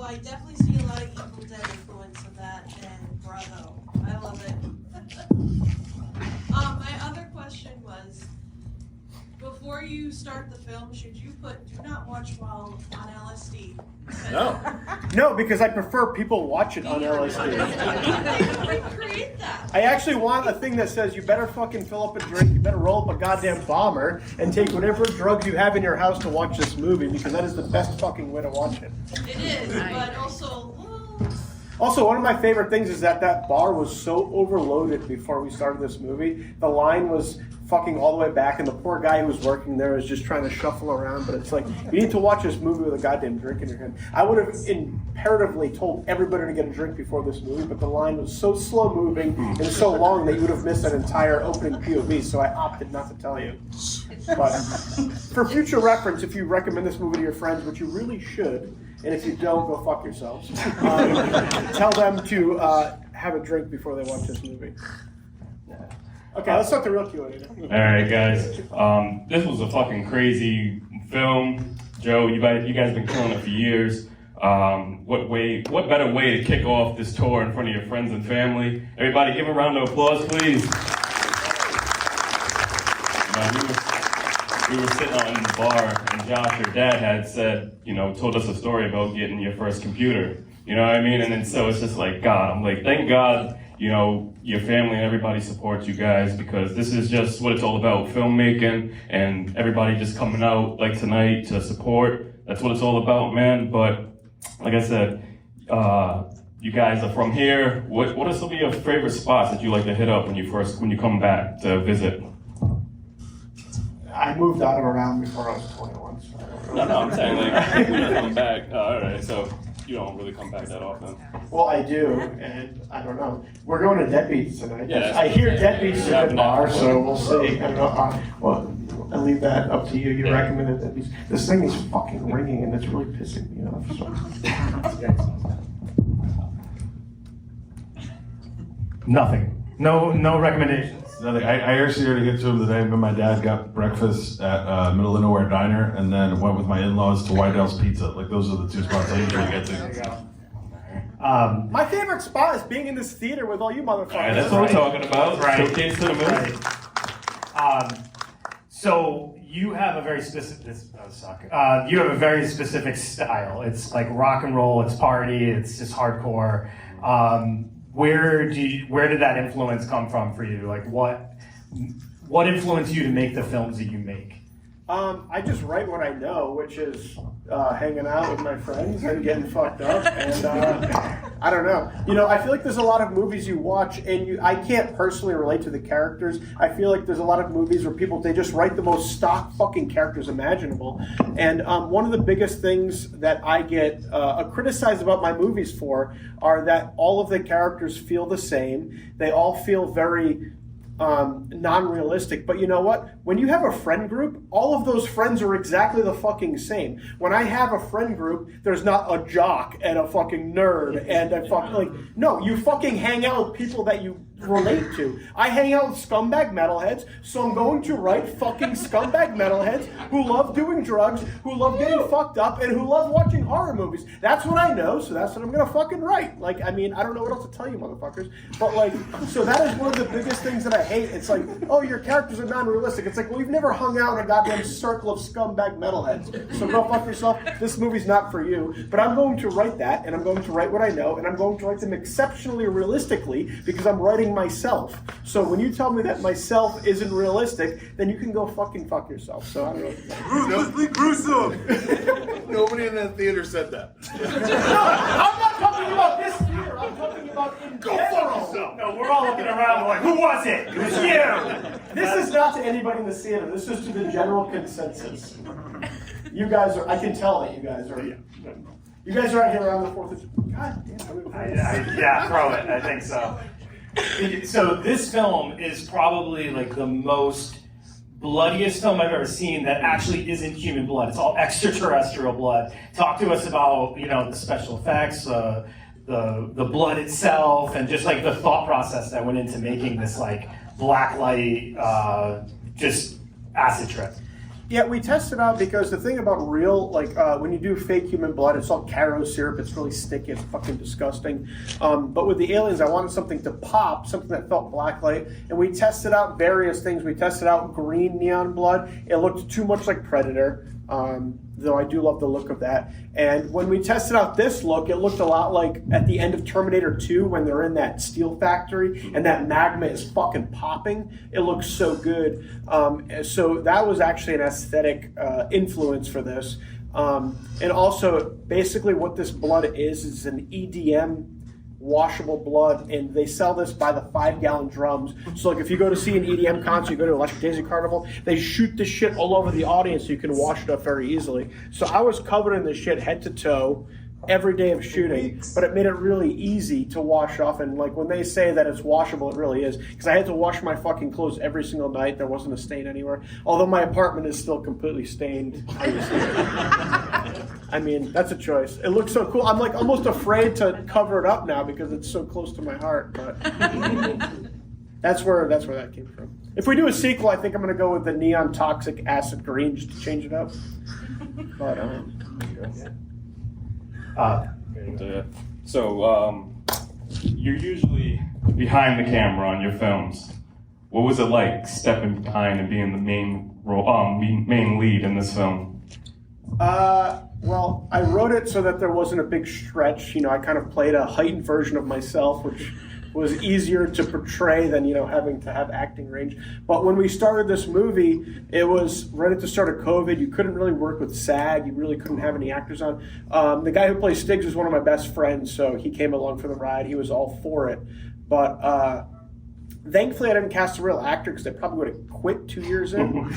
I definitely see a lot of Evil Dead influence of that and Bravo. I love it. My other question was, before you start the film, should you put "do not watch while on LSD"? No, because I prefer people watch it on LSD. Recreate that. I actually want a thing that says you better fucking fill up a drink, you better roll up a goddamn bomber, and take whatever drugs you have in your house to watch this movie, because that is the best fucking way to watch it. It is, but also. Also, one of my favorite things is that bar was so overloaded before we started this movie. The line was fucking all the way back, and the poor guy who was working there was just trying to shuffle around. But it's like, you need to watch this movie with a goddamn drink in your hand. I would have imperatively told everybody to get a drink before this movie, but the line was so slow moving and so long that you would have missed that entire opening POV, so I opted not to tell you. But for future reference, if you recommend this movie to your friends, which you really should, and if you don't, go fuck yourselves. Tell them to have a drink before they watch this movie. Okay, let's start the real Q&A. All right, guys. This was a fucking crazy film. Joe, you guys been killing it for years. What better way to kick off this tour in front of your friends and family? Everybody, give a round of applause, please. We were sitting on the bar, and Josh, your dad, had said, told us a story about getting your first computer. You know what I mean? And then so it's just like, God, I'm like, thank God, your family and everybody supports you guys, because this is just what it's all about, filmmaking, and everybody just coming out like tonight to support. That's what it's all about, man. But like I said, you guys are from here. What are some of your favorite spots that you like to hit up when you come back to visit? I moved out of around before I was 21. So No, I'm saying like when you come back. All right, so you don't really come back that often. Well, I do, and I don't know. We're going to Deadbeats tonight. Yeah, I hear Deadbeats is a good bar, so we'll see. I don't know. Well, I leave that up to you. You recommended Deadbeats. This thing is fucking ringing, and it's really pissing me off. So. Nothing. No recommendations. Nothing. I actually already get to him today. Me and my dad got breakfast at Middle of Nowhere Diner, and then went with my in-laws to White House Pizza. Like, those are the two spots I usually get to. There you go. My favorite spot is being in this theater with all you motherfuckers. All right, that's what we're talking about. Right. Showcase to the movie. Right. So you have a very specific. You have a very specific style. It's like rock and roll. It's party. It's just hardcore. Where did that influence come from for you? Like what influenced you to make the films that you make? I just write what I know, which is hanging out with my friends and getting fucked up, and I don't know. I feel like there's a lot of movies you watch, and I can't personally relate to the characters. I feel like there's a lot of movies where they just write the most stock fucking characters imaginable. And one of the biggest things that I get criticized about my movies for are that all of the characters feel the same. They all feel very non-realistic, but you know what? When you have a friend group, all of those friends are exactly the fucking same. When I have a friend group, there's not a jock and a fucking nerd and a fucking no, you fucking hang out with people that you relate to. I hang out with scumbag metalheads, so I'm going to write fucking scumbag metalheads who love doing drugs, who love getting fucked up, and who love watching horror movies. That's what I know, so that's what I'm gonna fucking write. Like, I mean, I don't know what else to tell you, motherfuckers. But like, so that is one of the biggest things that I hate. It's like, oh, your characters are non-realistic. It's like, well, we've never hung out in a goddamn circle of scumbag metalheads. So go fuck yourself. This movie's not for you. But I'm going to write that, and I'm going to write what I know, and I'm going to write them exceptionally realistically because I'm writing myself. So when you tell me that myself isn't realistic, then you can go fucking fuck yourself. So I don't know. Gruesome! Nobody in that theater said that. No, I'm not talking about this theater. I'm talking about in general. No, we're all looking around like, who was it? It was you! This is not to anybody in the theater. This is to the general consensus. You guys are, I can tell that you guys are. You guys are out here around the 4th of July. God damn. Yeah, throw it. I think so. So this film is probably like the most bloodiest film I've ever seen that actually isn't human blood. It's all extraterrestrial blood. Talk to us about, the special effects, the blood itself, and just like the thought process that went into making this like black light, just acid trip. Yeah, we tested out because the thing about real, like when you do fake human blood, it's all Caro syrup. It's really sticky. It's fucking disgusting. But with the aliens, I wanted something to pop, something that felt blacklight. And we tested out various things. We tested out green neon blood. It looked too much like Predator, though I do love the look of that. And when we tested out this look, it looked a lot like at the end of Terminator 2 when they're in that steel factory and that magma is fucking popping. It looks so good. So that was actually an aesthetic influence for this. And also, basically what this blood is an EDM washable blood, and they sell this by the 5-gallon drums. So like if you go to see an EDM concert, you go to Electric Daisy Carnival, they shoot this shit all over the audience so you can wash it up very easily. So I was covered in this shit head to toe every day of shooting, but it made it really easy to wash off. And like when they say that it's washable, it really is, because I had to wash my fucking clothes every single night. There wasn't a stain anywhere, although my apartment is still completely stained. I mean, that's a choice. It looks so cool. I'm like almost afraid to cover it up now because it's so close to my heart, but that's where that came from. If we do a sequel, I think I'm going to go with the neon toxic acid green just to change it up. But So, you're usually behind the camera on your films. What was it like stepping behind and being the main role, main lead in this film? Well, I wrote it so that there wasn't a big stretch. You know, I kind of played a heightened version of myself, which was easier to portray than, you know, having to have acting range. But when we started this movie, it was right at the start of COVID. You couldn't really work with SAG. You really couldn't have any actors on. The guy who plays Stiggs was one of my best friends, so he came along for the ride. He was all for it. But thankfully, I didn't cast a real actor because I probably would have quit 2 years in.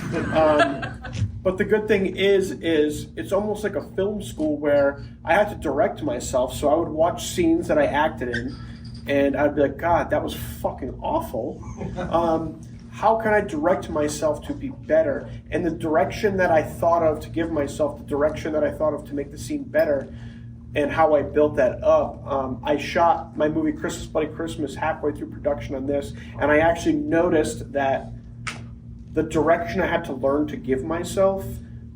But the good thing is it's almost like a film school where I had to direct myself. So I would watch scenes that I acted in, and I'd be like, God, that was fucking awful. How can I direct myself to be better? And the direction that I thought of to give myself, the direction that I thought of to make the scene better, and how I built that up. I shot my movie Christmas Bloody Christmas halfway through production on this, and I actually noticed that the direction I had to learn to give myself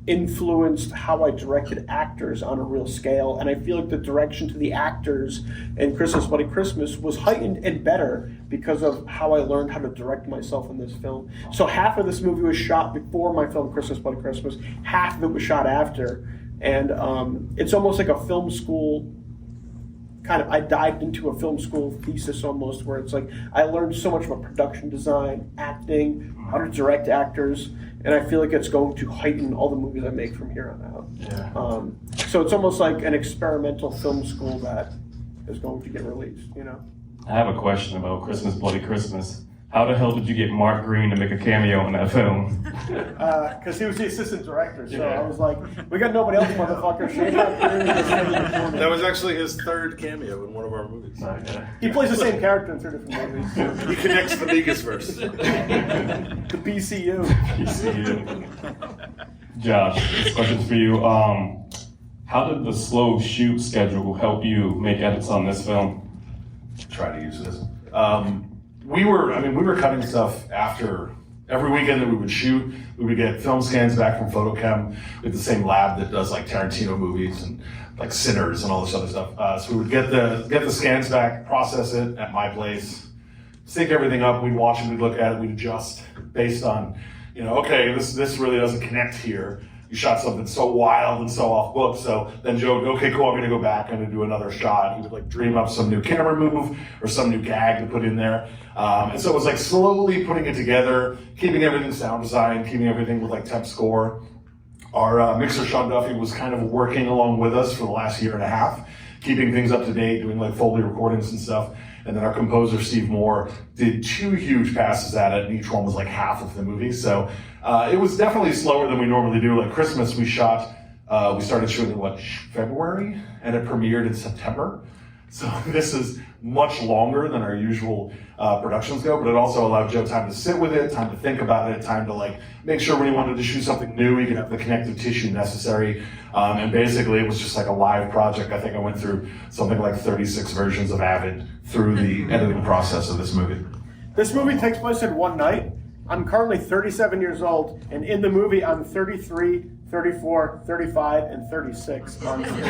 influenced how I directed actors on a real scale. And I feel like the direction to the actors in Christmas Bloody Christmas was heightened and better because of how I learned how to direct myself in this film. So half of this movie was shot before my film Christmas Bloody Christmas, half of it was shot after. And it's almost like a film school I dived into a film school thesis almost, where it's like I learned so much about production design, acting, how to direct actors, and I feel like it's going to heighten all the movies I make from here on out. Yeah. So it's almost like an experimental film school that is going to get released, you know? I have a question about Christmas Bloody Christmas. How the hell did you get Mark Green to make a cameo in that film? Because he was the assistant director, so Yeah. I was like, we got nobody else, motherfucker. That was actually his third cameo in one of our movies. He plays the same character in 3 different movies. He connects the Begos verse. The BCU. Josh, this question's for you. How did the slow shoot schedule help you make edits on this film? Try to use this. We were cutting stuff after every weekend that we would shoot. We would get film scans back from Photochem with the same lab that does like Tarantino movies and like Sinners and all this other stuff. So we would get the scans back, process it at my place, sync everything up. We'd watch it, we'd look at it, we'd adjust based on, okay, this really doesn't connect here. You shot something so wild and so off book. So then Joe would go, okay, cool, I'm gonna go back, I'm gonna do another shot. He would like dream up some new camera move or some new gag to put in there. And so it was like slowly putting it together, keeping everything sound design, keeping everything with like temp score. Our mixer Sean Duffy was kind of working along with us for the last year and a half, keeping things up to date, doing like Foley recordings and stuff. And then our composer, Steve Moore, did 2 huge passes at it, and each one was like half of the movie. So it was definitely slower than we normally do. Like Christmas, we started shooting in February, and it premiered in September. So this is much longer than our usual productions go, but it also allowed Joe time to sit with it, time to think about it, time to like make sure when he wanted to shoot something new, he could have the connective tissue necessary. And basically it was just like a live project. I think I went through something like 36 versions of Avid through the editing process of this movie. This movie takes place in one night, I'm currently 37 years old, and in the movie, I'm 33, 34, 35, and 36 on screen.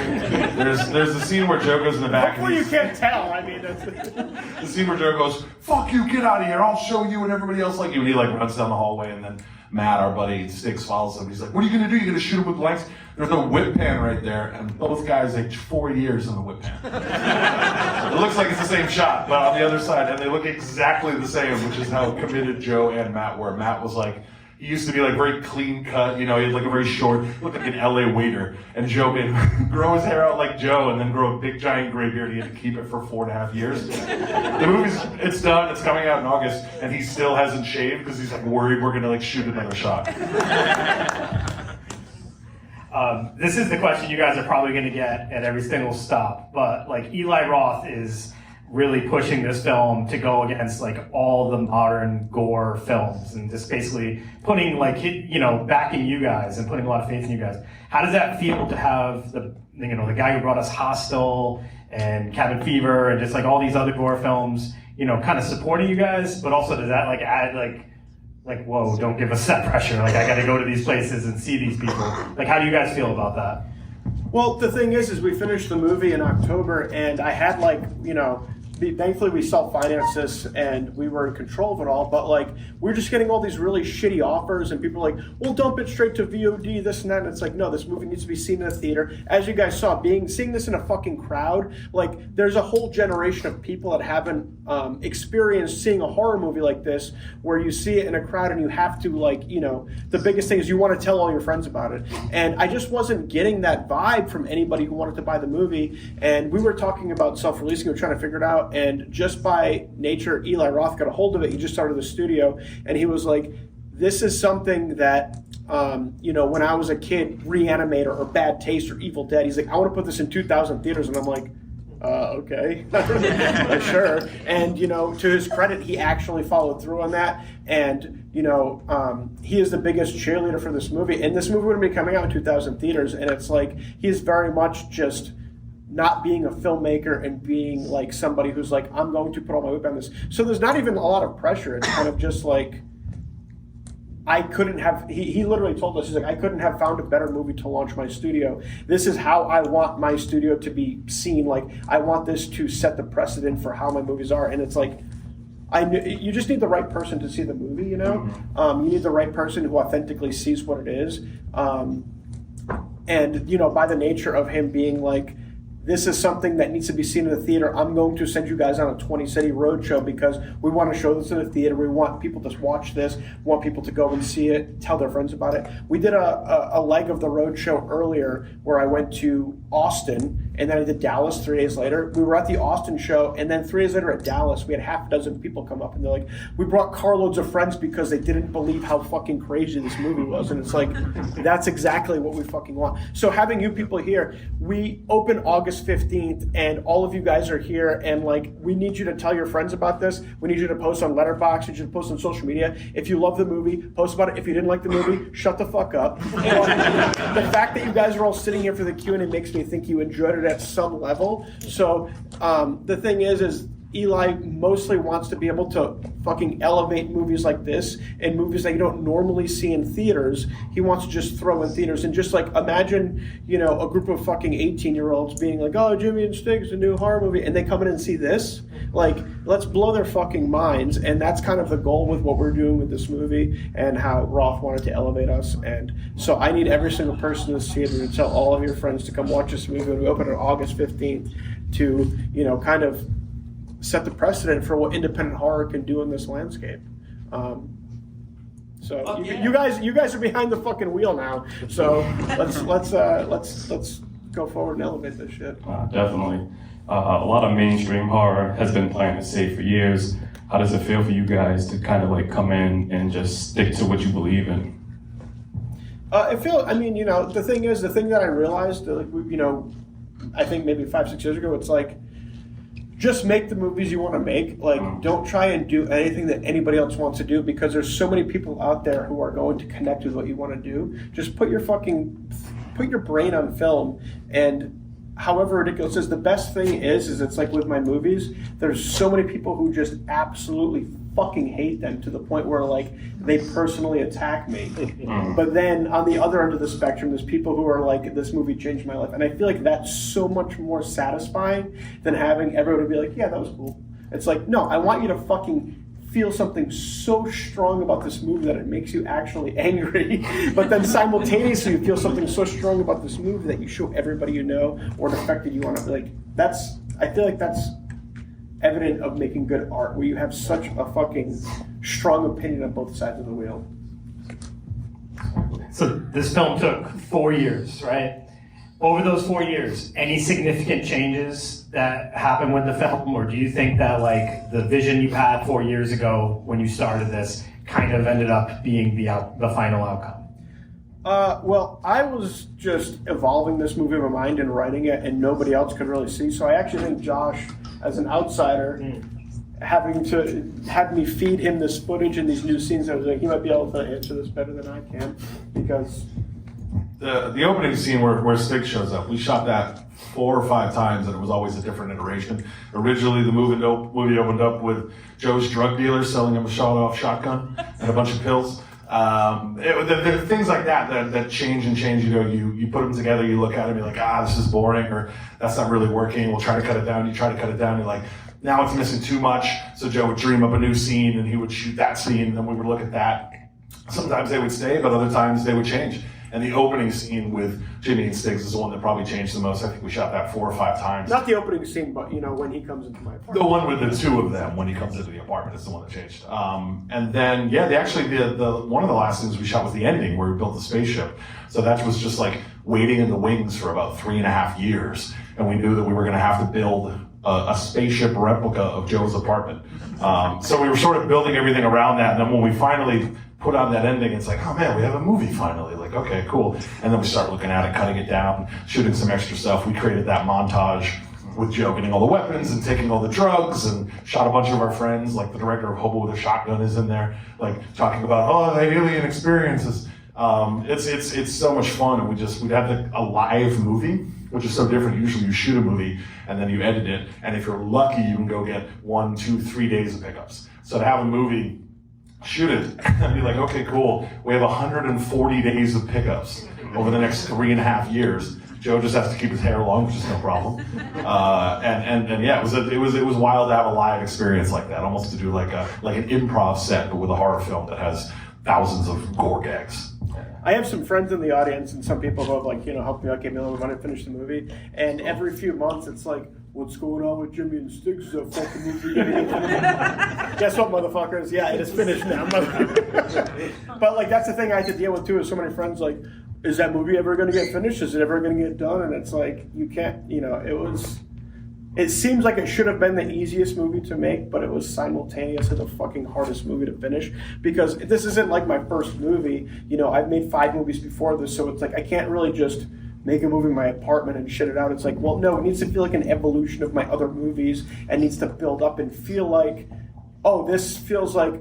There's a scene where Joe goes in the back. Hopefully you can't tell. I mean, that's the scene where Joe goes, "Fuck you, get out of here! I'll show you and everybody else like you." And he like runs down the hallway, and then Matt, our buddy Stiggs, follows him. He's like, "What are you gonna do? You gonna shoot him with blanks?" There's a whip pan right there, and both guys aged 4 years in the whip pan. It looks like it's the same shot, but on the other side, and they look exactly the same, which is how committed Joe and Matt were. Matt was like, he used to be like very clean cut, you know, he had like a very short, looked like an LA waiter. And Joe made him grow his hair out like Joe and then grow a big giant gray beard. He had to keep it for 4.5 years. The movie's, it's done, it's coming out in August, and he still hasn't shaved because he's like worried we're gonna like shoot another shot. This is the question you guys are probably going to get at every single stop, but like Eli Roth is really pushing this film to go against like all the modern gore films and just basically putting like, you know, backing you guys and putting a lot of faith in you guys. How does that feel to have the guy who brought us Hostel and Cabin Fever and just like all these other gore films, you know, kind of supporting you guys, but also does that like add like, whoa, don't give us that pressure. Like, I got to go to these places and see these people. Like, how do you guys feel about that? Well, the thing is we finished the movie in October, and I had like, you know, thankfully we self-financed this and we were in control of it all, but like we're just getting all these really shitty offers and people are like, well, dump it straight to VOD, this and that. And it's like, no, this movie needs to be seen in a theater. As you guys saw, seeing this in a fucking crowd, like there's a whole generation of people that haven't experienced seeing a horror movie like this, where you see it in a crowd and you have to like, you know, the biggest thing is you want to tell all your friends about it. And I just wasn't getting that vibe from anybody who wanted to buy the movie. And we were talking about self-releasing, we were trying to figure it out. And just by nature, Eli Roth got a hold of it. He just started the studio, and he was like, this is something that, you know, when I was a kid, Reanimator or Bad Taste or Evil Dead, he's like, I want to put this in 2,000 theaters. And I'm like, okay, sure. And, you know, to his credit, he actually followed through on that. And, you know, he is the biggest cheerleader for this movie. And this movie would be coming out in 2,000 theaters. And it's like, he's very much just not being a filmmaker and being like somebody who's like, I'm going to put all my weight on this. So there's not even a lot of pressure. It's kind of just like, I couldn't have, he literally told us, he's like, I couldn't have found a better movie to launch my studio. This is how I want my studio to be seen. Like, I want this to set the precedent for how my movies are. And it's like, you just need the right person to see the movie, you know? You need the right person who authentically sees what it is. And, you know, by the nature of him being like, this is something that needs to be seen in the theater. I'm going to send you guys on a 20-city road show because we want to show this in the theater. We want people to watch this. We want people to go and see it, tell their friends about it. We did a leg of the road show earlier where I went to Austin, and then I did Dallas 3 days later. We were at the Austin show, and then 3 days later at Dallas, we had half a dozen people come up, and they're like, we brought carloads of friends because they didn't believe how fucking crazy this movie was. And it's like, that's exactly what we fucking want. So having you people here, we open August 15th, and all of you guys are here, and like, we need you to tell your friends about this. We need you to post on Letterboxd. We need you to post on social media. If you love the movie, post about it. If you didn't like the movie, shut the fuck up. And the fact that you guys are all sitting here for the Q&A makes me think you enjoyed it at some level. So the thing is Eli mostly wants to be able to fucking elevate movies like this and movies that you don't normally see in theaters. He wants to just throw in theaters and just like imagine, you know, a group of fucking 18-year-olds being like, oh, Jimmy and Stiggs, a new horror movie, and they come in and see this. Like, let's blow their fucking minds. And that's kind of the goal with what we're doing with this movie and how Roth wanted to elevate us. And so I need every single person in this theater to tell all of your friends to come watch this movie when we open on August 15th to, you know, kind of set the precedent for what independent horror can do in this landscape. You guys are behind the fucking wheel now. So let's go forward and elevate this shit. Definitely. A lot of mainstream horror has been playing it safe for years. How does it feel for you guys to kind of like come in and just stick to what you believe in? The thing that I realized, like, you know, I think maybe 5-6 years ago, it's like, just make the movies you want to make. Like, don't try and do anything that anybody else wants to do, because there's so many people out there who are going to connect with what you want to do. Just put your brain on film. And however ridiculous it is, the best thing is it's like with my movies, there's so many people who just absolutely fucking hate them to the point where like they personally attack me. But then on the other end of the spectrum, there's people who are like, this movie changed my life. And I feel like that's so much more satisfying than having everyone be like, yeah, that was cool. It's like, no, I want you to fucking feel something so strong about this movie that it makes you actually angry, but then simultaneously you feel something so strong about this movie that you show everybody you know or it affected you on it. Like, I feel like that's evident of making good art, where you have such a fucking strong opinion on both sides of the wheel. So this film took 4 years, right? Over those 4 years, any significant changes that happened with the film, or do you think that like the vision you had 4 years ago when you started this kind of ended up being the final outcome? Well, I was just evolving this movie in my mind and writing it, and nobody else could really see. So I actually think Josh, as an outsider, having to have me feed him this footage and these new scenes, I was like, he might be able to answer this better than I can, because The opening scene where Stiggs shows up, we shot that 4 or 5 times, and it was always a different iteration. Originally, the movie opened up with Joe's drug dealer selling him a shot-off shotgun and a bunch of pills. There are things like that change and change. You know, you put them together, you look at them, you're like, this is boring, or that's not really working. We'll try to cut it down. You try to cut it down. You're like, now it's missing too much. So Joe would dream up a new scene, and he would shoot that scene, and then we would look at that. Sometimes they would stay, but other times they would change. And the opening scene with Jimmy and Stiggs is the one that probably changed the most. I think we shot that 4 or 5 times. not the opening scene, but you know, when he comes into my apartment. The one with the 2 of them when he comes into the apartment is the one that changed. And then, yeah, the one of the last things we shot was the ending where we built the spaceship. So that was just like waiting in the wings for about 3.5 years. And we knew that we were going to have to build a spaceship replica of Joe's apartment. So we were sort of building everything around that. And then when we finally put on that ending, it's like, oh man, we have a movie finally. Like, okay, cool. And then we start looking at it, cutting it down, shooting some extra stuff. We created that montage with Joe getting all the weapons and taking all the drugs, and shot a bunch of our friends. Like the director of Hobo with a Shotgun is in there, like talking about, the alien experiences. It's so much fun, and we'd have a live movie, which is so different. Usually you shoot a movie and then you edit it, and if you're lucky, you can go get 1, 2, 3 days of pickups. So to have a movie, shoot it, and be like, okay, cool. We have 140 days of pickups over the next 3.5 years. Joe just has to keep his hair long, which is no problem. And yeah, it was wild to have a live experience like that, almost to do like an improv set, but with a horror film that has thousands of gore gags. I have some friends in the audience and some people who have like, helped me out, gave me a little money to finish the movie. And every few months it's like, what's going on with Jimmy and Stiggs? Is that fucking movie? Guess what, motherfuckers? Yeah, it is finished now. But like, that's the thing I had to deal with too, is so many friends like, is that movie ever going to get finished? Is it ever going to get done? And it's like, you can't, it seems like it should have been the easiest movie to make, but it was simultaneously the fucking hardest movie to finish, because this isn't like my first movie. I've made 5 movies before this, so it's like I can't really just make a movie in my apartment and shit it out. It's like, well, no, it needs to feel like an evolution of my other movies, and needs to build up and feel like, oh, this feels like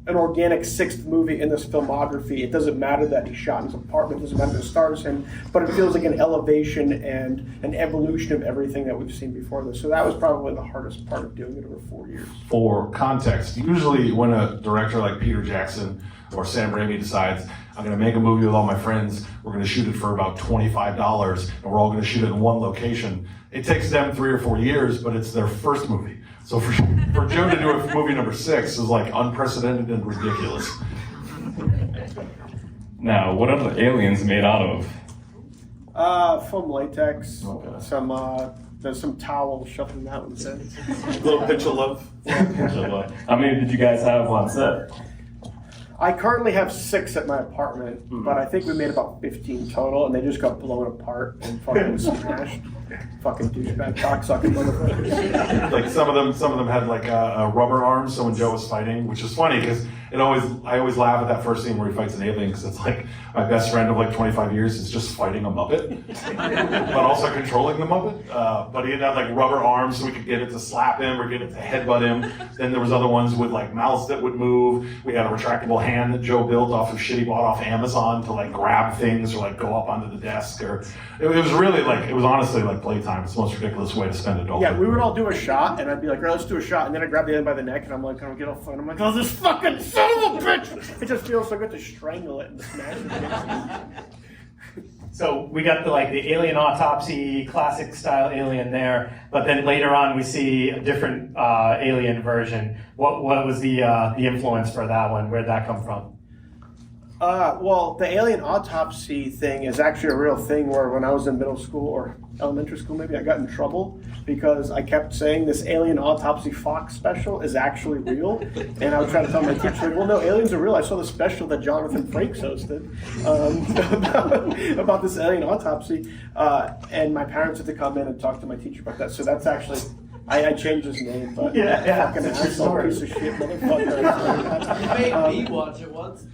an organic 6th movie in this filmography. It doesn't matter that he shot in his apartment, it doesn't matter that it stars him, but it feels like an elevation and an evolution of everything that we've seen before this. So that was probably the hardest part of doing it over 4 years. For context, usually when a director like Peter Jackson or Sam Raimi decides, I'm going to make a movie with all my friends, we're going to shoot it for about $25, and we're all going to shoot it in one location, it takes them 3 or 4 years, but it's their first movie. So for Joe to do a movie number 6 is like unprecedented and ridiculous. Now, what are the aliens made out of? Foam latex, Okay. there's some towels shoved in that one. A little pinch of love. How many did you guys have on set? I currently have 6 at my apartment, but I think we made about 15 total, and they just got blown apart and fucking smashed. Fucking douchebag, cocksucking motherfuckers. Like some of them had like a rubber arm. So when Joe was fighting, which is funny because I always laugh at that first scene where he fights an alien, because it's like my best friend of like 25 years is just fighting a Muppet, but also controlling the Muppet. But he had like rubber arms, so we could get it to slap him or get it to headbutt him. Then there was other ones with like mouths that would move. We had a retractable hand that Joe built off of shit he bought off Amazon to like grab things or like go up onto the desk. Or it was really like, it was honestly like like playtime. It's the most ridiculous way to spend adulthood. Yeah, we would all do a shot, and I'd be like, "Let's do a shot," and then I'd grab the alien by the neck, and I'm like, "Can we get all fun?" I'm like, "Oh, this fucking son of a bitch!" It just feels so good to strangle it and smash it. So we got the alien autopsy, classic style alien there, but then later on we see a different alien version. What was the influence for that one? Where'd that come from? Well, the alien autopsy thing is actually a real thing where when I was in middle school or elementary school maybe, I got in trouble because I kept saying this alien autopsy Fox special is actually real. And I would try to tell my teacher, like, well, no, aliens are real. I saw the special that Jonathan Frakes hosted about this alien autopsy. And my parents had to come in and talk to my teacher about that. So that's actually... I changed his name, but fucking that's your asshole, story. piece of shit motherfucker. You made me watch it once.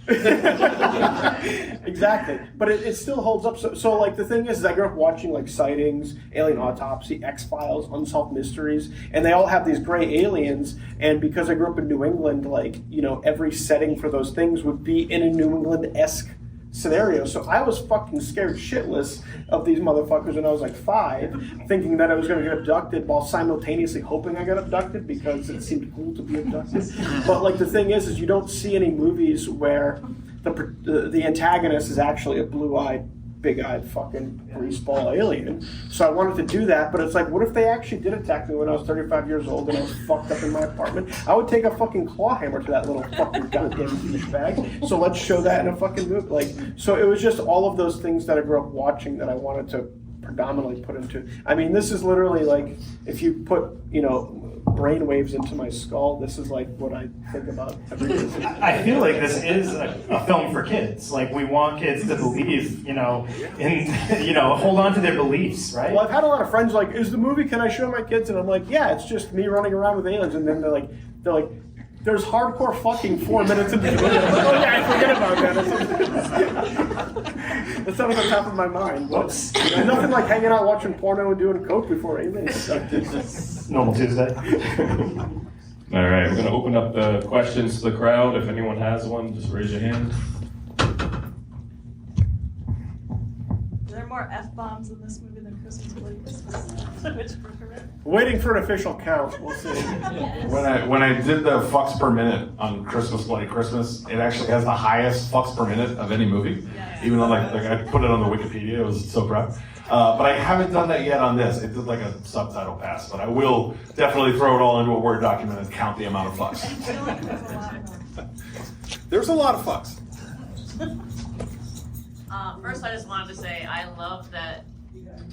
Exactly, but it still holds up. So like the thing is I grew up watching like Sightings, Alien Autopsy, X-Files, Unsolved Mysteries, and they all have these gray aliens. And because I grew up in New England, like, you know, every setting for those things would be in a New England-esque scenario. So I was fucking scared shitless of these motherfuckers when I was like 5, thinking that I was going to get abducted while simultaneously hoping I got abducted because it seemed cool to be abducted. But like the thing is you don't see any movies where the antagonist is actually a blue-eyed, big-eyed fucking greaseball alien. So I wanted to do that, but it's like, what if they actually did attack me when I was 35 years old and I was fucked up in my apartment? I would take a fucking claw hammer to that little fucking goddamn douchebag. So let's show that in a fucking movie. Like, so it was just all of those things that I grew up watching that I wanted to predominantly put into. I mean, this is literally like, if you put, you know, brain waves into my skull, this is like what I think about every day. I feel like this is a film for kids. Like, we want kids to believe, you know, hold on to their beliefs, right? Well, I've had a lot of friends like, is the movie, can I show my kids? And I'm like, yeah, it's just me running around with aliens. And then they're like, there's hardcore fucking 4 minutes into the movie. I'm like, oh yeah, I forget about that. That's not on the top of my mind. Whoops. There's nothing like hanging out watching porno and doing coke before aliens. Normal Tuesday. All right, we're going to open up the questions to the crowd. If anyone has one, just raise your hand. Are there more F-bombs in this movie than Christmas Bloody Christmas? Which Waiting for an official count. We'll see. When I did the fucks per minute on Christmas Bloody Christmas, it actually has the highest fucks per minute of any movie. Even though like I put it on the Wikipedia, I was so proud. But I haven't done that yet on this. It did like a subtitle pass, but I will definitely throw it all into a Word document and count the amount of fucks. I feel like there's a lot of them. There's a lot of fucks. First, I just wanted to say I love that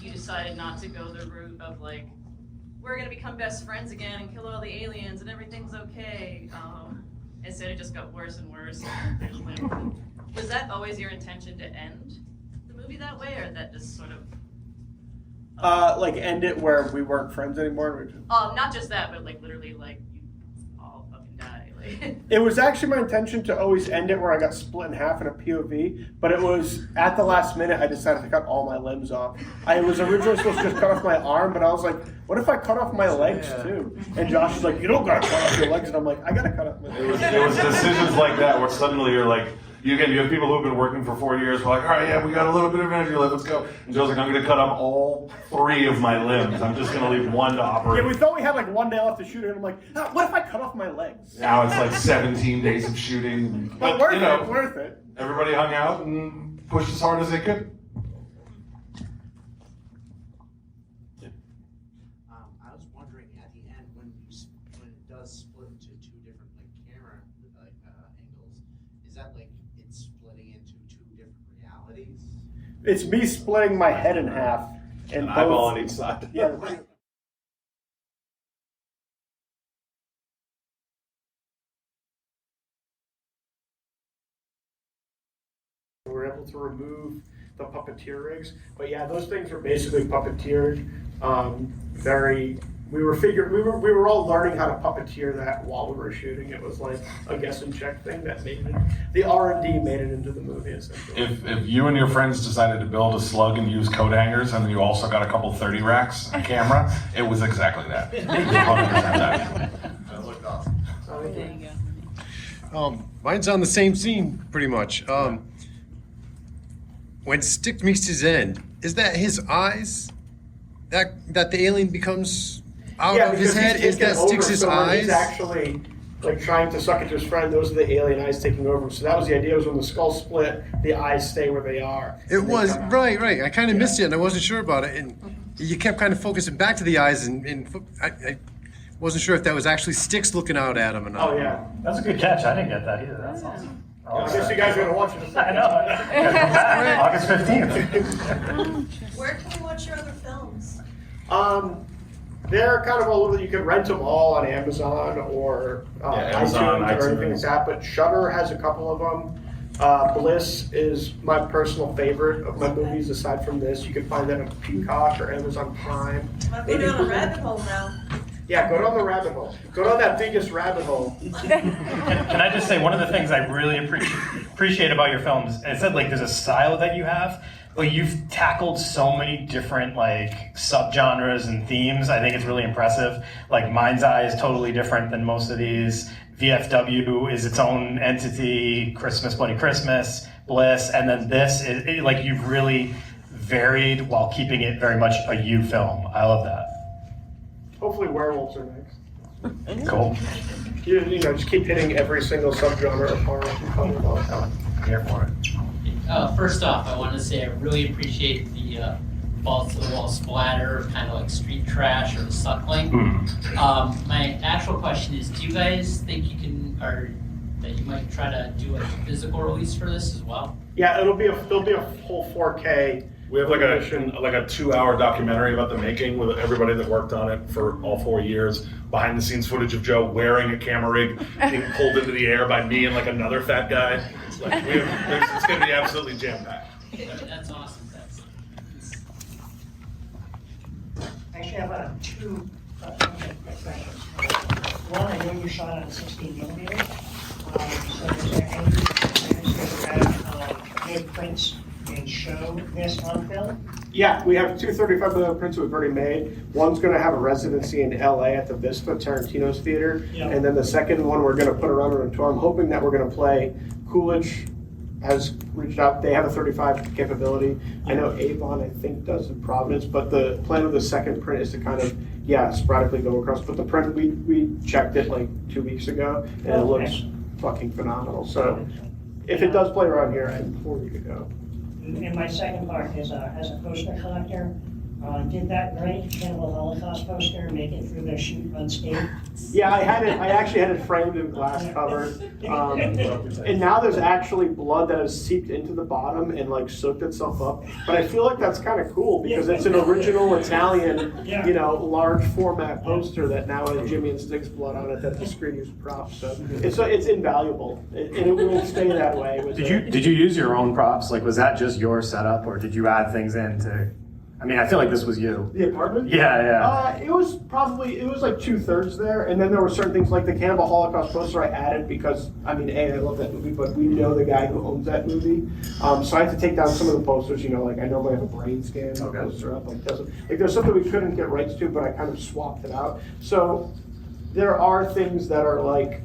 you decided not to go the route of like, we're gonna become best friends again and kill all the aliens and everything's okay. Instead, it just got worse and worse. Was that always your intention to end the movie that way, or that just sort of? Like end it where we weren't friends anymore. Not just that, but like literally, like you all fucking die. Like. It was actually my intention to always end it where I got split in half in a POV, but it was at the last minute I decided to cut all my limbs off. I was originally supposed to just cut off my arm, but I was like, what if I cut off my legs too? And Josh is like, you don't gotta cut off your legs, and I'm like, I gotta cut off my legs. It was decisions like that where suddenly you're like, you have people who've been working for 4 years, who are like, all right, yeah, we got a little bit of energy left, let's go. And Joe's like, I'm gonna cut off all 3 of my limbs. I'm just gonna leave one to operate. Yeah, we thought we had like 1 day left to shoot it, and I'm like, what if I cut off my legs? Now it's like 17 days of shooting. But worth it. Everybody hung out and pushed as hard as they could. I was wondering at the end when it does split into 2 different like camera angles, is that like it's splitting into 2 different realities? It's me splitting my head in half. And eyeball on each side. Yeah. We were able to remove the puppeteer rigs, but yeah, those things were basically puppeteered. We were all learning how to puppeteer that while we were shooting. It was like a guess and check thing that made it. The R&D made it into the movie essentially. If you and your friends decided to build a slug and use coat hangers, and then you also got a couple 30 racks, a camera, it was exactly that. 100% that. That looked awesome. There you go. Mine's on the same scene, pretty much. When Stick meets his end, is that his eyes that the alien becomes out Yeah, of his because head? he's Is that taken over, Stiggs' so when eyes? he's actually like trying to suck into his friend. Those are the alien eyes taking over. So that was the idea. Was when the skull split, the eyes stay where they are. It and they was come out. right. I kind of missed it, and I wasn't sure about it. And you kept kind of focusing back to the eyes, and I wasn't sure if that was actually Sticks looking out at him or not. Oh yeah. That's a good catch. I didn't get that either. That's awesome. I guess you guys are gonna watch it. I know. August 15th. Where can we watch your other films? They're kind of all over. You can rent them all on Amazon or Amazon, iTunes or anything like iTunes. that. But Shudder has a couple of them. Bliss is my personal favorite of my movies. Aside from this, you can find that on Peacock or Amazon Prime. Might go down a rabbit hole now. Yeah, go down the rabbit hole. Go down that biggest rabbit hole. Can I just say one of the things I really appreciate about your films? It said like there's a style that you have, but you've tackled so many different like subgenres and themes. I think it's really impressive. Like Mind's Eye is totally different than most of these. VFW is its own entity. Christmas, Bloody Christmas, Bliss, and then this is like you've really varied while keeping it very much a you film. I love that. Hopefully, werewolves are next. Cool. You know, just keep hitting every single subgenre of horror. I'm here for it. First off, I want to say I really appreciate the balls to the wall splatter, kind of like street trash or the suckling. My actual question is, do you guys think you can, or that you might try to do a physical release for this as well? Yeah, there'll be a whole 4K. We have like a 2-hour documentary about the making with everybody that worked on it for all 4 years. Behind the scenes footage of Joe wearing a camera rig, being pulled into the air by me and like another fat guy. It's like it's going to be absolutely jam packed. That's awesome. Actually, I have two questions. One, I know you shot on 16 millimeter. So is there any chance that make prints and show this on film? Yeah, we have two 35mm prints we've already made. One's going to have a residency in LA at the Vista, Tarantino's theater. Yeah. And then the second one we're going to put around on a tour. I'm hoping that we're going to play. Coolidge has reached out. They have a 35 capability. I know Avon, I think, does in Providence. But the plan of the second print is to kind of, sporadically go across. But the print, we checked it like 2 weeks ago, and it looks fucking phenomenal. So if it does play around here, I'm for you to go. And my second part is, as a poster collector, did that great Cannibal Holocaust poster make it through the shoot unscathed? Yeah, I actually had it framed in glass cover. And now there's actually blood that has seeped into the bottom and like soaked itself up. But I feel like that's kind of cool because it's an original Italian, large format poster that now has Jimmy and Stiggs blood on it that the screen used props. So it's invaluable, and it will stay that way. Did you use your own props? Like, was that just your setup, or did you add things in to? I mean, I feel like this was you. The apartment? Yeah. It was like 2/3 there, and then there were certain things like the Cannibal Holocaust poster I added because, I mean, I love that movie, but we know the guy who owns that movie. So I had to take down some of the posters, like I normally have a brain scan poster up, there's something we couldn't get rights to, but I kind of swapped it out. So there are things that are like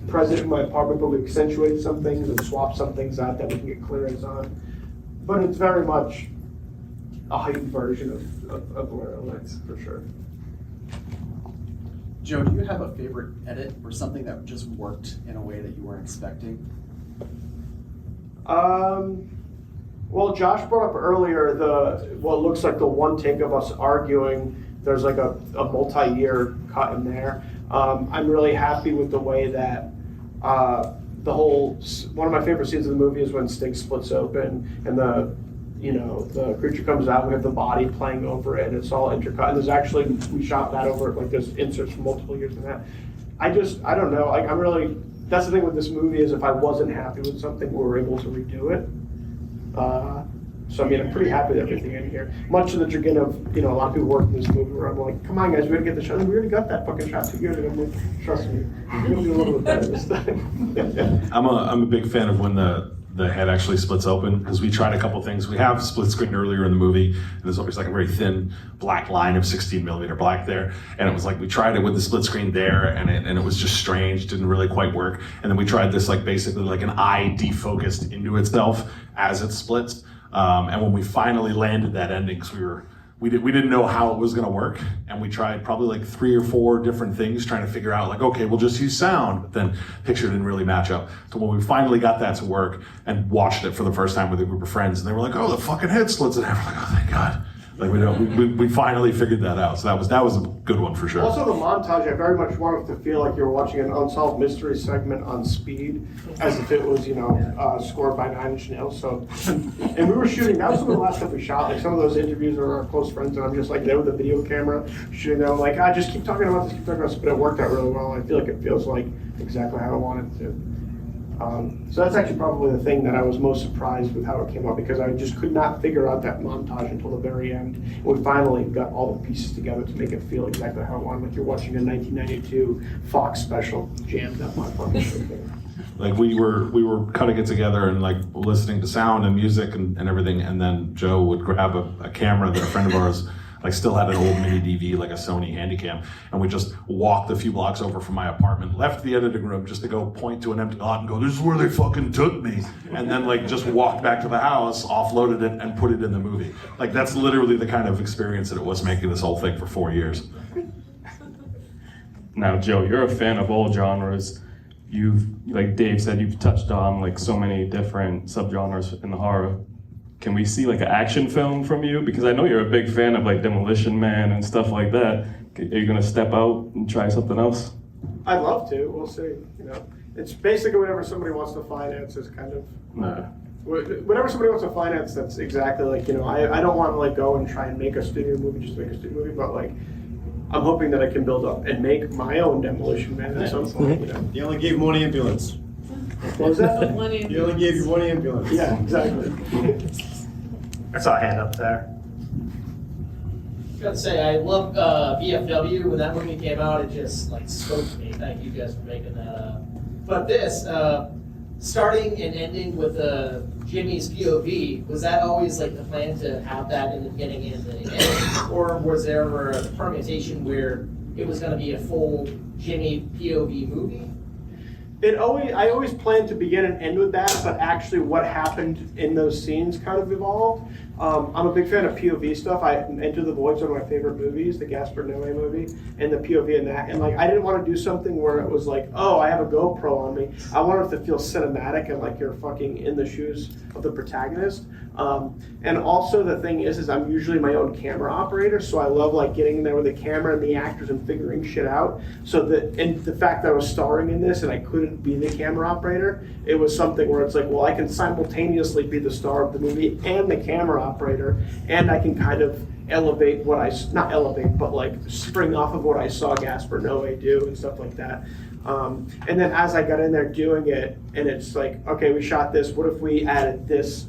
present in my apartment, but we accentuate some things and swap some things out that we can get clearance on. But it's very much a heightened version of Werewolves, for sure. Joe, do you have a favorite edit or something that just worked in a way that you weren't expecting? Well, Josh brought up earlier what looks like the one take of us arguing. There's like a multi-year cut in there. I'm really happy with the way that one of my favorite scenes of the movie is when Stiggs splits open and the creature comes out, we have the body playing over it, and it's all intercut. And we shot that over, like there's inserts from multiple years in that. I don't know, like that's the thing with this movie is if I wasn't happy with something, we were able to redo it. So I mean, I'm pretty happy with everything in here. Much to the chagrin of, a lot of people working this movie where I'm like, come on guys, we gotta get the shot. We already got that fucking shot 2 years ago. I'm like, trust me, we're gonna do a little bit better this time. I'm a big fan of when the head actually splits open, because we tried a couple things. We have split screen earlier in the movie, and there's always like a very thin black line of 16mm black there, and it was like we tried it with the split screen there, and it was just strange, didn't really quite work. And then we tried this like basically like an eye defocused into itself as it splits. And when we finally landed that ending, because we we didn't know how it was going to work, and we tried probably like 3 or 4 different things trying to figure out like, okay, we'll just use sound, but then picture didn't really match up. So when we finally got that to work and watched it for the first time with a group of friends, and they were like, oh, the fucking head slits, and I was like, oh, thank God. Like we finally figured that out. So that was a good one for sure. Also the montage, I very much wanted to feel like you were watching an unsolved mystery segment on speed, as if it was, scored by 9 Inch Nails. So, and we were shooting, that was some of the last stuff we shot, like some of those interviews are our close friends, and I'm just like there with a video camera, shooting them, like, just keep talking about this, but it worked out really well. I feel like it feels like exactly how I wanted it to. So that's actually probably the thing that I was most surprised with how it came out, because I just could not figure out that montage until the very end. And we finally got all the pieces together to make it feel exactly how I wanted, like you're watching a 1992 Fox special jammed up my fucking thing. Like we were cutting it together and like listening to sound and music and everything, and then Joe would grab a camera that a friend of ours like still had an old mini DV, like a Sony Handycam, and we just walked a few blocks over from my apartment, left the editing room just to go point to an empty lot and go, this is where they fucking took me, and then like just walked back to the house, offloaded it, and put it in the movie. Like that's literally the kind of experience that it was making this whole thing for 4 years. Now, Joe, you're a fan of all genres. You've, like Dave said, you've touched on like so many different subgenres in the horror. Can we see like an action film from you? Because I know you're a big fan of like Demolition Man and stuff like that. Are you gonna step out and try something else? I'd love to, we'll see, It's basically whatever somebody wants to finance is kind of, whatever somebody wants to finance, that's exactly like, I don't want to like go and try and make a studio movie just to make a studio movie, but like, I'm hoping that I can build up and make my own Demolition Man at some point, You only gave 1 ambulance. What was that? You only gave you 1 ambulance. Yeah, exactly. I saw a hand up there. I gotta say, I love VFW. When that movie came out, it just like spoke to me. Thank you guys for making that. But this, starting and ending with Jimmy's POV, was that always like the plan to have that in the beginning and the end? Or was there a permutation where it was gonna be a full Jimmy POV movie? I always planned to begin and end with that, but actually what happened in those scenes kind of evolved. I'm a big fan of POV stuff. Enter the Void's one of my favorite movies, the Gaspar Noé movie, and the POV in that. And like, I didn't want to do something where it was like, oh, I have a GoPro on me. I wanted it to feel cinematic and like you're fucking in the shoes of the protagonist. And also the thing is I'm usually my own camera operator, so I love like getting in there with the camera and the actors and figuring shit out. And the fact that I was starring in this and I couldn't be the camera operator, it was something where it's like, well, I can simultaneously be the star of the movie and the camera operator, and I can kind of elevate not elevate, but like spring off of what I saw Gaspar Noé do and stuff like that. And then as I got in there doing it, and it's like, okay, we shot this, what if we added this,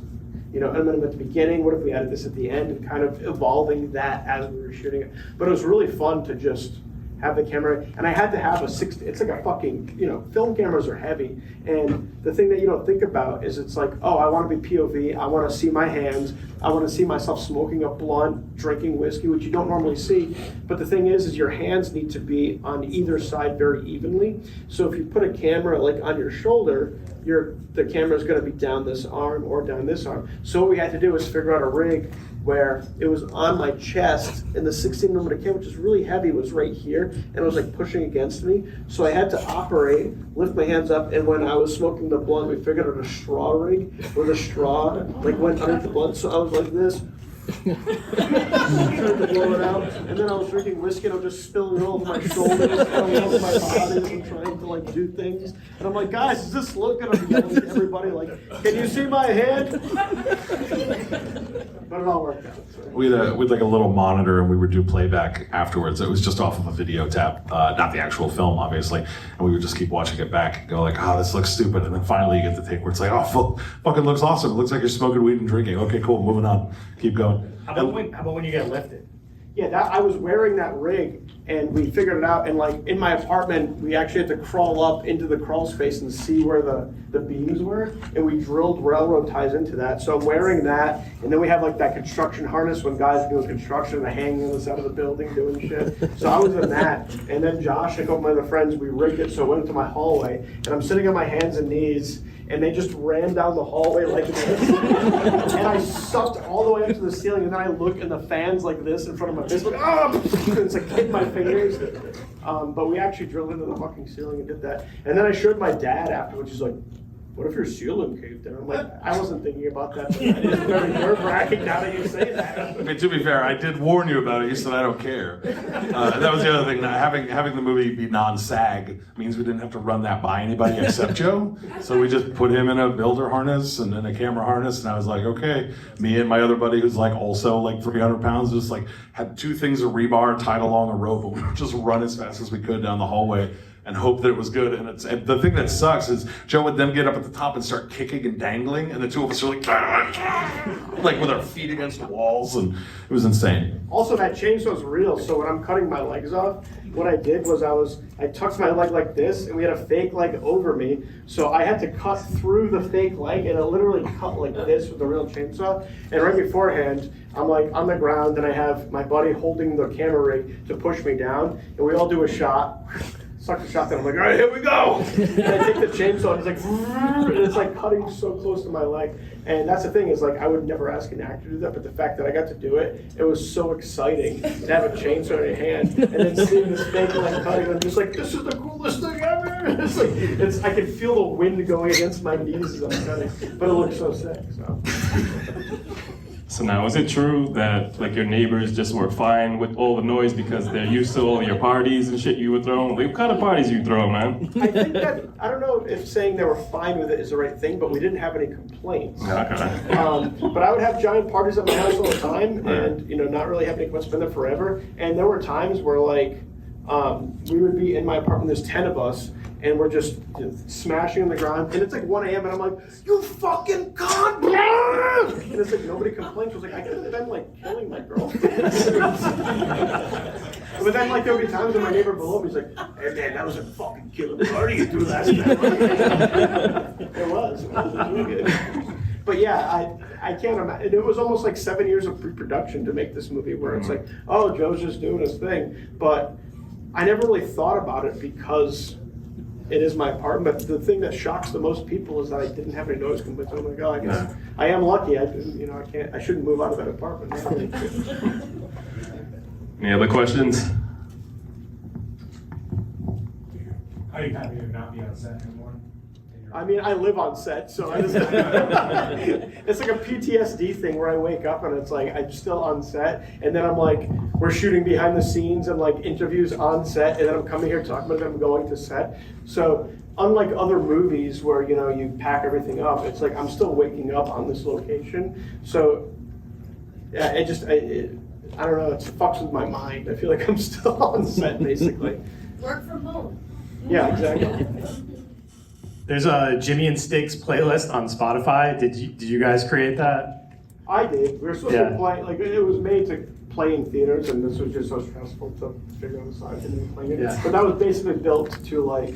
element at the beginning, what if we added this at the end, and kind of evolving that as we were shooting it. But it was really fun to just have the camera, and I had to have it's like a fucking, film cameras are heavy, and the thing that you don't think about is it's like, oh, I want to be POV, I want to see my hands, I want to see myself smoking a blunt, drinking whiskey, which you don't normally see, but the thing is your hands need to be on either side very evenly, so if you put a camera like on your shoulder, the camera is going to be down this arm or down this arm. So what we had to do was figure out a rig where it was on my chest, and the 16mm camera, which is really heavy, was right here, and it was like pushing against me. So I had to operate, lift my hands up, and when I was smoking the blunt, we figured out a straw rig where the straw like went underneath the blunt. So I was like this. Trying to blow it out, and then I was drinking whiskey and I was just spilling it all over my shoulders, all over my body, and trying to like do things. And I'm like, guys, is this look gonna be yelling to everybody like, can you see my hand? But it all worked out. So. We had like a little monitor, and we would do playback afterwards. It was just off of a video tap, not the actual film, obviously. And we would just keep watching it back and go like, oh, this looks stupid. And then finally you get the take where it's like, oh, fucking looks awesome. It looks like you're smoking weed and drinking. Okay, cool, moving on. Keep going. How about when you get lifted? Yeah, I was wearing that rig, and we figured it out, and like in my apartment, we actually had to crawl up into the crawl space and see where the beams were, and we drilled railroad ties into that. So I'm wearing that, and then we have like that construction harness when guys are doing construction, they're hanging on the side of the building doing shit. So I was in that, and then Josh and a couple of my other friends, we rigged it so it went into my hallway, and I'm sitting on my hands and knees, and they just ran down the hallway like this. And I sucked all the way up to the ceiling, and then I look, and the fan's like this in front of my face, like, oh! It's like hitting my fingers. But we actually drilled into the fucking ceiling and did that. And then I showed my dad afterwards. He's like, what if your ceiling caved in? I'm like, I wasn't thinking about that. But it is very nerve-wracking now that you say that. I mean, to be fair, I did warn you about it. You said I don't care. That was the other thing. Having the movie be non-SAG means we didn't have to run that by anybody except Joe. So we just put him in a builder harness and then a camera harness, and I was like, okay. Me and my other buddy, who's like also like 300 pounds, just like had 2 things of rebar tied along a rope, and we would just run as fast as we could down the hallway and hope that it was good. And the thing that sucks is Joe would then get up at the top and start kicking and dangling, and the 2 of us are like with our feet against the walls, and it was insane. Also, that chainsaw's real, so when I'm cutting my legs off, what I did was I tucked my leg like this, and we had a fake leg over me, so I had to cut through the fake leg, and it literally cut like this with the real chainsaw. And right beforehand, I'm like on the ground, and I have my buddy holding the camera rig to push me down, and we all do a shot. Suck the shotgun. I'm like, all right, here we go. And I take the chainsaw, and it's like, and it's like cutting so close to my leg. And that's the thing is, like, I would never ask an actor to do that, but the fact that I got to do it, it was so exciting to have a chainsaw in your hand and then seeing this fake leg cutting. I'm just like, this is the coolest thing ever. It's like, I can feel the wind going against my knees as I'm cutting, but it looks so sick. So now, is it true that like your neighbors just were fine with all the noise because they're used to all your parties and shit you were throwing? Like, what kind of parties you throw, man? I think that, I don't know if saying they were fine with it is the right thing, but we didn't have any complaints. Okay. But I would have giant parties at my house all the time, and not really have any complaints, spend there forever. And there were times where like we would be in my apartment, there's 10 of us, and we're just smashing on the ground, and it's like 1 a.m. and I'm like, you fucking cunt! And it's like nobody complains. I was like, I could have been like killing my girlfriend. But then like there'll be times when my neighbor below me is like, hey man, that was a fucking killer party you threw last night. It was really good. But yeah, I can't imagine. It was almost like 7 years of pre-production to make this movie where it's like, oh, Joe's just doing his thing. But I never really thought about it because it is my apartment. But the thing that shocks the most people is that I didn't have any noise complaints. Oh my God, I guess I am lucky. I shouldn't move out of that apartment. Any other questions? Are you happy to not be on set anymore? I mean, I live on set, so I just, it's like a PTSD thing where I wake up and it's like I'm still on set, and then I'm like, we're shooting behind the scenes and like interviews on set, and then I'm coming here talking about it, I'm going to set. So unlike other movies where you pack everything up, it's like I'm still waking up on this location. So yeah, I don't know, it fucks with my mind. I feel like I'm still on set basically. Work from home. Yeah, exactly. There's a Jimmy and Stiggs playlist on Spotify. Did you guys create that? I did. We were supposed to play, like it was made to play in theaters, and this was just so stressful to figure out the size and playing it. Yeah. But that was basically built to like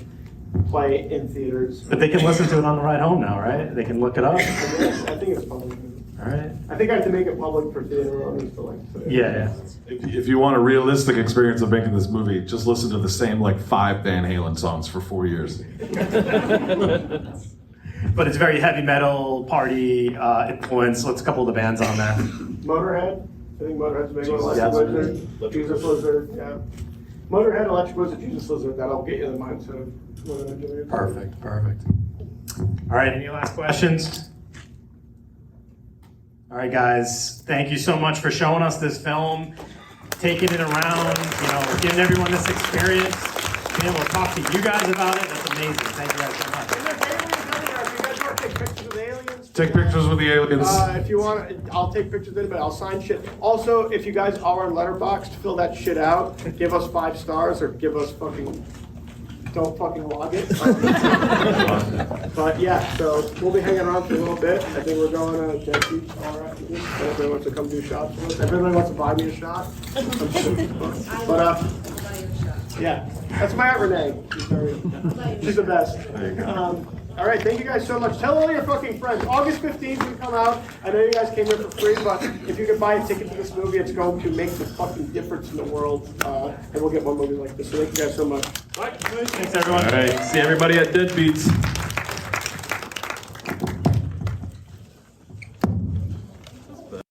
play in theaters. But they can listen to it on the ride home now, right? They can look it up. I think it's public. All right. I think I have to make it public for theater owners to like. Yeah. If you want a realistic experience of making this movie, just listen to the same like 5 Van Halen songs for 4 years. But it's very heavy metal, party influence. What's a couple of the bands on there? Motorhead. I think Motorhead's big one. Jesus. Electric Lizard. Jesus Lizard. Yeah. Motorhead, Electric Lizard, Jesus Lizard. That'll get you in the mindset of what I'm doing. Perfect. All right. Any last questions? All right, guys. Thank you so much for showing us this film, taking it around, giving everyone this experience, being able to talk to you guys about it. That's amazing. Thank you guys so much. If you guys want to take pictures of the aliens, Take pictures with the aliens. if you want, I'll take pictures of it, but I'll sign shit. Also, if you guys are on Letterboxd, fill that shit out. Give us 5 stars or give us don't fucking log it. But yeah, so we'll be hanging around for a little bit. I think we're going to Jet Beach all after this. Everybody wants to come do shots with us. Everybody wants to buy me a shot. But yeah, that's my Aunt Renee. She's the best. All right, thank you guys so much. Tell all your fucking friends. August 15th will come out. I know you guys came here for free, but if you could buy a ticket to this movie, it's going to make the fucking difference in the world. And we'll get more movies like this. So thank you guys so much. Bye. Thanks, everyone. All right. See everybody at Deadbeats.